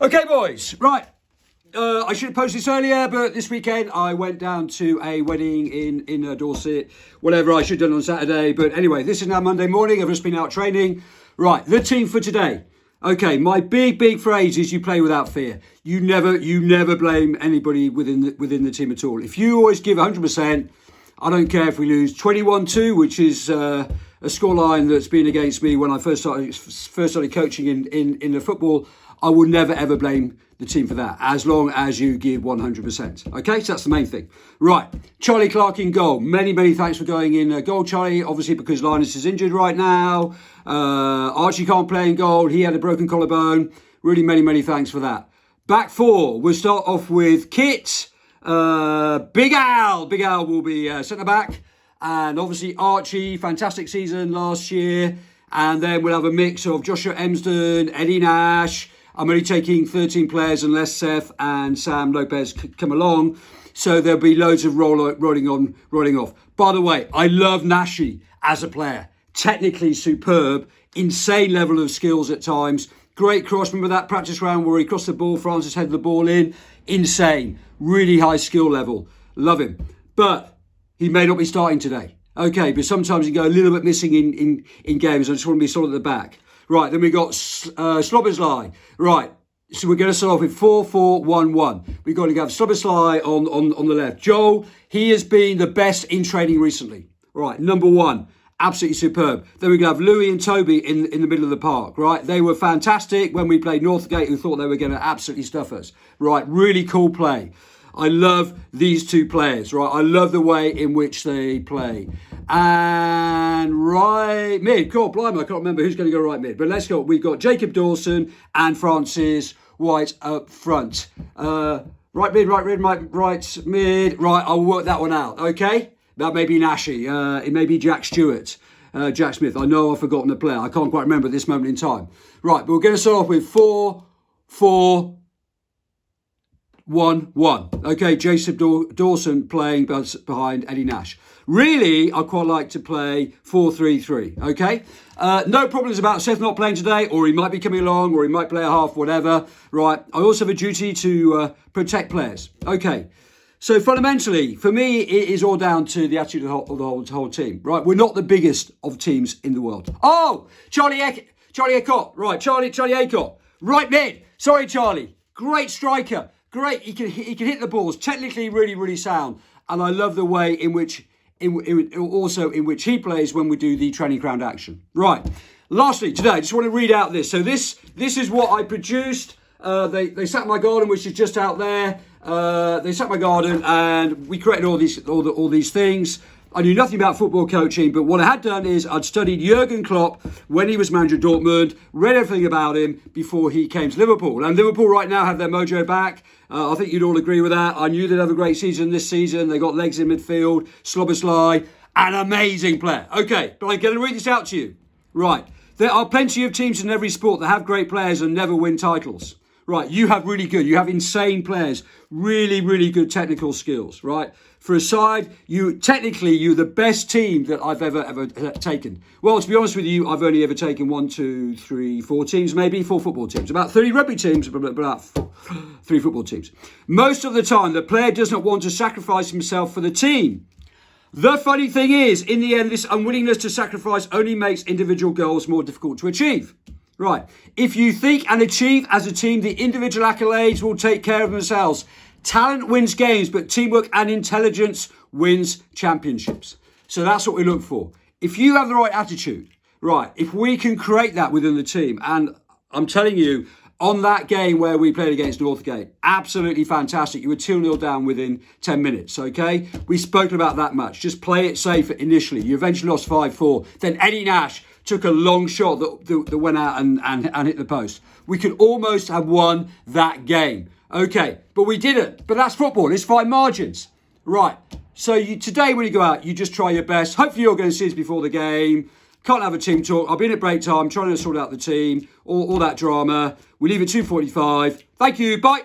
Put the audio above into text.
Okay, boys, right. I should have posted this earlier, but this weekend I went down to a wedding in Dorset. Whatever, I should have done on Saturday. But anyway, this is now Monday morning. I've just been out training. Right, the team for today. Okay, my big phrase is you play without fear. You never blame anybody within the team at all. If you always give 100%, I don't care if we lose 21-2, which is a scoreline that's been against me when I first started coaching in the football. I will never ever blame the team for that, as long as you give 100%. Okay, so that's the main thing. Right, Charlie Clark in goal. Many thanks for going in goal, Charlie. Obviously because Linus is injured right now. Archie can't play in goal. He had a broken collarbone. Really many thanks for that. Back four, we'll start off with Kit. Big Al will be centre back. And obviously Archie, fantastic season last year. And then we'll have a mix of Joshua Emsden, Eddie Nash. I'm only taking 13 players unless Seth and Sam Lopez come along. So there'll be loads of rolling off. By the way, I love Nashi as a player. Technically superb, insane level of skills at times. Great cross. Remember that practice round where he crossed the ball, Francis headed the ball in? Insane. Really high skill level. Love him. But he may not be starting today. Okay, but sometimes you go a little bit missing in games. I just want to be solid at the back. Right, then we got Slobberslai. Right, so we're going to start off with 4-4-1-1. We've got to have Slobberslai on the left. Joel, he has been the best in training recently. Right, number one, absolutely superb. Then we're going to have Louis and Toby in the middle of the park. Right, they were fantastic when we played Northgate, who thought they were going to absolutely stuff us. Right, really cool play. I love these two players, right? I love the way in which they play. And right mid, God blimey, I can't remember who's going to go right mid. But let's go. We've got Jacob Dawson and Francis White up front. Right mid. Right, I'll work that one out, okay? That may be Nashi. It may be Jack Stewart. Jack Smith. I know I've forgotten the player. I can't quite remember at this moment in time. Right, but we're going to start off with 4-4-1-1. Okay, Jacob Dawson playing behind Eddie Nash. Really, I quite like to play 4-3-3. Okay, no problems about Seth not playing today, or he might be coming along, or he might play a half, whatever. Right, I also have a duty to protect players. Okay, so fundamentally, for me, it is all down to the attitude of the whole team. Right, we're not the biggest of teams in the world. Oh, Charlie Aycott. Right, Charlie Aycott. Right mid. Sorry, Charlie. Great striker. Great, he can hit the balls. Technically, really sound, and I love the way in which he plays when we do the training ground action. Right. Lastly, today, I just want to read out this. So this is what I produced. They sat in my garden, which is just out there. They sat in my garden, and we created all these things. I knew nothing about football coaching, but what I had done is I'd studied Jurgen Klopp when he was manager of Dortmund, read everything about him before he came to Liverpool. And Liverpool right now have their mojo back. I think you'd all agree with that. I knew they'd have a great season this season. They got legs in midfield. Slobberslai, an amazing player. Okay, but I'm going to read this out to you. Right, there are plenty of teams in every sport that have great players and never win titles. Right, you have insane players, really good technical skills, right? For a side, you're the best team that I've ever taken. Well, to be honest with you, I've only ever taken 4 teams, maybe 4 football teams, about 30 rugby teams, but about 3 football teams. Most of the time, the player does not want to sacrifice himself for the team. The funny thing is, in the end, this unwillingness to sacrifice only makes individual goals more difficult to achieve. Right. If you think and achieve as a team, the individual accolades will take care of themselves. Talent wins games, but teamwork and intelligence wins championships. So that's what we look for. If you have the right attitude, right, if we can create that within the team, and I'm telling you, on that game where we played against Northgate, absolutely fantastic. You were 2-0 down within 10 minutes, okay? We've spoken about that much. Just play it safe initially. You eventually lost 5-4. Then Eddie Nash took a long shot that went out and hit the post. We could almost have won that game. Okay, but we didn't. But that's football. It's fine margins. Right. So today when you go out, you just try your best. Hopefully you're going to see us before the game. Can't have a team talk. I've been at break time trying to sort out the team. All that drama. We leave at 2:45. Thank you. Bye.